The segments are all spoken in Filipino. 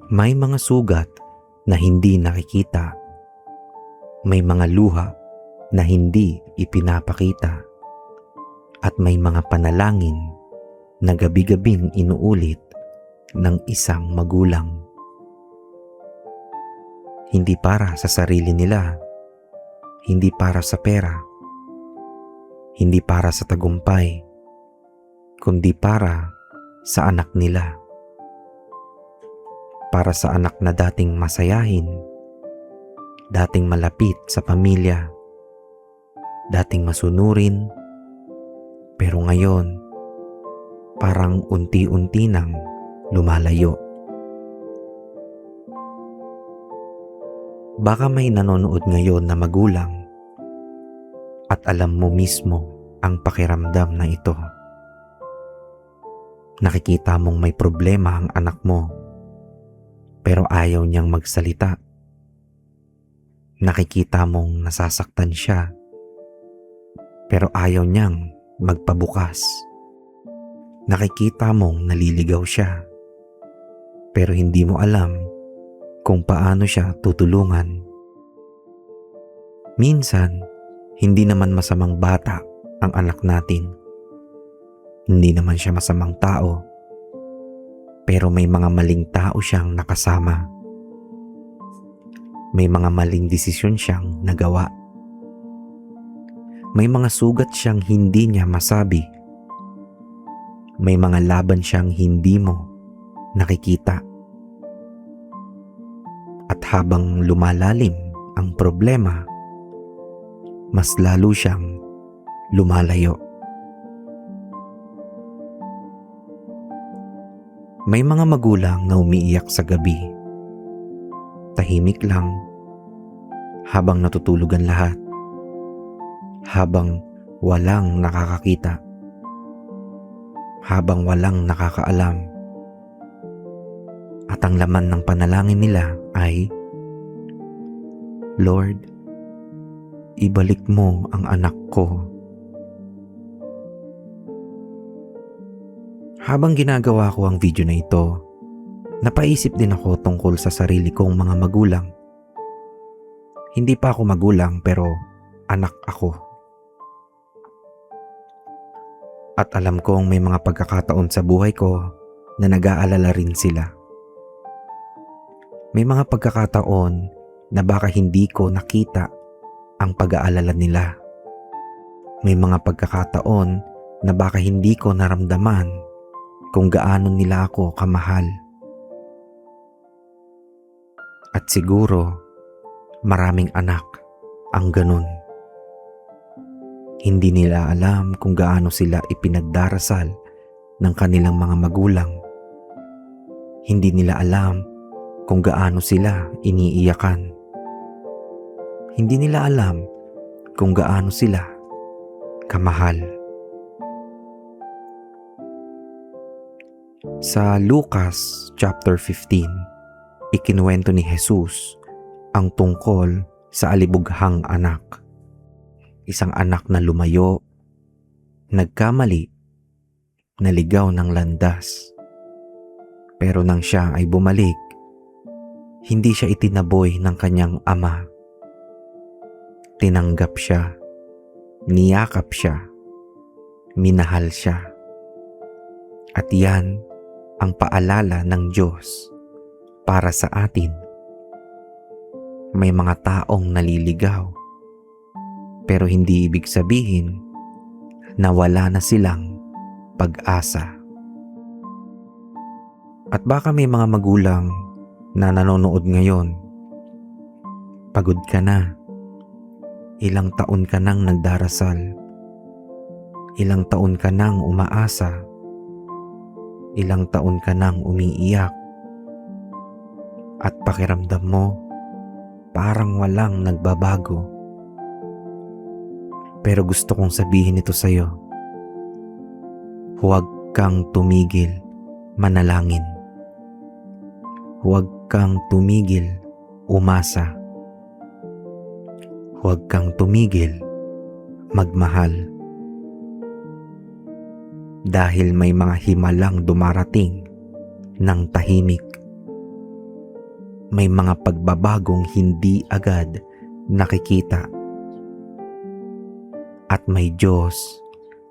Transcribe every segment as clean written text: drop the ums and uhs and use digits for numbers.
May mga sugat na hindi nakikita. May mga luha na hindi ipinapakita. At may mga panalangin na gabi-gabing inuulit ng isang magulang. Hindi para sa sarili nila, hindi para sa pera, hindi para sa tagumpay, kundi para sa anak nila. Para sa anak na dating masayahin, dating malapit sa pamilya, dating masunurin, pero ngayon parang unti-unti nang lumalayo. Baka may nanonood ngayon na magulang at alam mo mismo ang pakiramdam na ito. Nakikita mong may problema ang anak mo, pero ayaw niyang magsalita. Nakikita mong nasasaktan siya, pero ayaw niyang magpabukas. Nakikita mong naliligaw siya, pero hindi mo alam kung paano siya tutulungan. Minsan, hindi naman masamang bata ang anak natin. Hindi naman siya masamang tao, pero may mga maling tao siyang nakasama. May mga maling desisyon siyang nagawa. May mga sugat siyang hindi niya masabi. May mga laban siyang hindi mo nakikita. At habang lumalalim ang problema, mas lalo siyang lumalayo. May mga magulang na umiiyak sa gabi. Tahimik lang habang natutulog ang lahat. Habang walang nakakakita. Habang walang nakakaalam. At ang laman ng panalangin nila ay, Lord, ibalik mo ang anak ko. Habang ginagawa ko ang video na ito, napaisip din ako tungkol sa sarili kong mga magulang. Hindi pa ako magulang pero anak ako. At alam kong may mga pagkakataon sa buhay ko na nag-aalala rin sila. May mga pagkakataon na baka hindi ko nakita ang pag-aalala nila. May mga pagkakataon na baka hindi ko naramdaman kung gaano nila ako kamahal. At siguro, maraming anak ang ganun. Hindi nila alam kung gaano sila ipinagdarasal ng kanilang mga magulang. Hindi nila alam kung gaano sila iniiyakan. Hindi nila alam kung gaano sila kamahal. Sa Lucas chapter 15, ikinuwento ni Jesus ang tungkol sa alibughang anak. Isang anak na lumayo, nagkamali, naligaw ng landas. Pero nang siya ay bumalik, hindi siya itinaboy ng kanyang ama. Tinanggap siya, niyakap siya, minahal siya. At yan ang paalala ng Diyos para sa atin. May mga taong naliligaw, pero hindi ibig sabihin na wala na silang pag-asa. At baka may mga magulang na nanonood ngayon. Pagod ka na. Ilang taon ka nang nagdarasal. Ilang taon ka nang umaasa. Ilang taon ka nang umiiyak. At pakiramdam mo, parang walang nagbabago. Pero gusto kong sabihin ito sa'yo. Huwag kang tumigil manalangin. Huwag kang tumigil umasa. Huwag kang tumigil magmahal. Dahil may mga himalang dumarating ng tahimik. may mga pagbabagong hindi agad nakikita. At may Diyos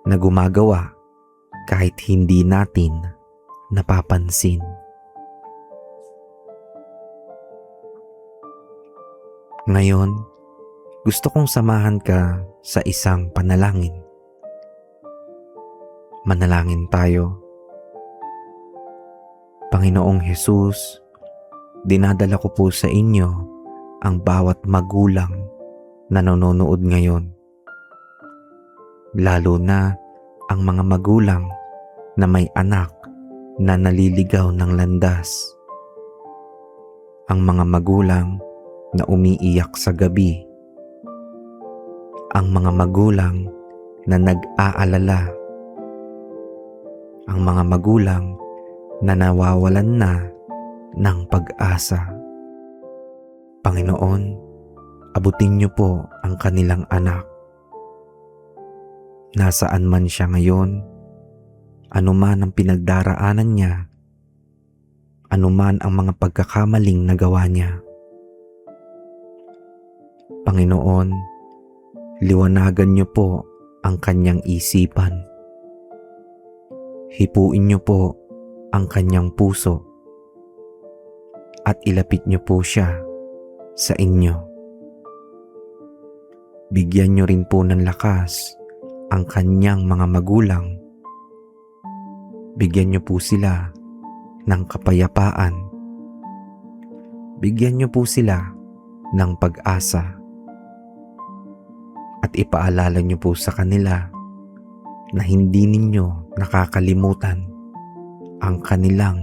na gumagawa kahit hindi natin napapansin. Ngayon, gusto kong samahan ka sa isang panalangin. Manalangin tayo. Panginoong Hesus, dinadala ko po sa inyo ang bawat magulang na nanonood ngayon. Lalo na ang mga magulang na may anak na naliligaw ng landas. Ang mga magulang na umiiyak sa gabi. Ang mga magulang na nag-aalala. Ang mga magulang na nawawalan na ng pag-asa. Panginoon, abutin niyo po ang kanilang anak. Nasaan man siya ngayon, anuman ang pinagdaraanan niya, anuman ang mga pagkakamaling nagawa niya. Panginoon, liwanagan niyo po ang kanyang isipan. Hipuin niyo po ang kanyang puso at ilapit niyo po siya sa inyo. Bigyan niyo rin po ng lakas ang kanyang mga magulang. Bigyan niyo po sila ng kapayapaan. Bigyan niyo po sila ng pag-asa. At ipaalala niyo po sa kanila na hindi ninyo nakakalimutan ang kanilang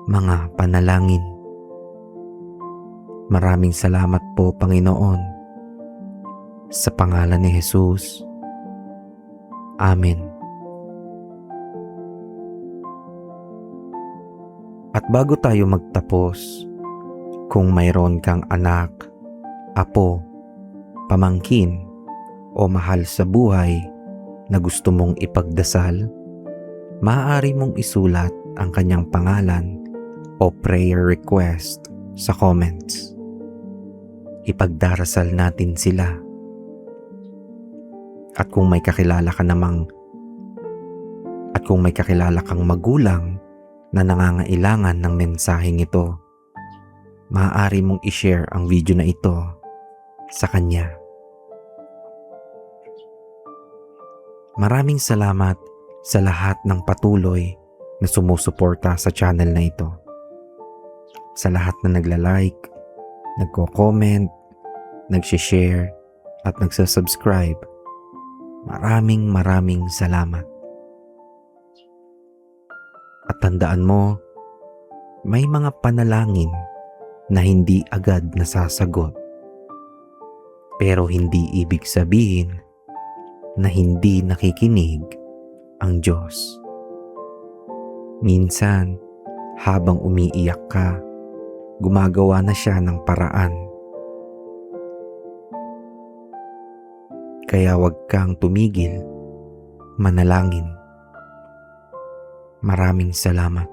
mga panalangin. Maraming salamat po, Panginoon. Sa pangalan ni Jesus. Amen. At bago tayo magtapos, kung mayroon kang anak, apo, pamangkin, o mahal sa buhay na gusto mong ipagdasal, maaari mong isulat ang kanyang pangalan o prayer request sa comments. Ipagdarasal natin sila. At kung may kakilala kang magulang na nangangailangan ng mensaheng ito, maaari mong i-share ang video na ito sa kanya. Maraming salamat sa lahat ng patuloy na sumusuporta sa channel na ito. Sa lahat na nagla-like, nagko-comment, nagsishare at nagsasubscribe. Maraming salamat. At tandaan mo, may mga panalangin na hindi agad nasasagot. Pero hindi ibig sabihin na hindi nakikinig ang Diyos. Minsan, habang umiiyak ka, gumagawa na siya ng paraan. Kaya huwag kang tumigil, manalangin. Maraming salamat.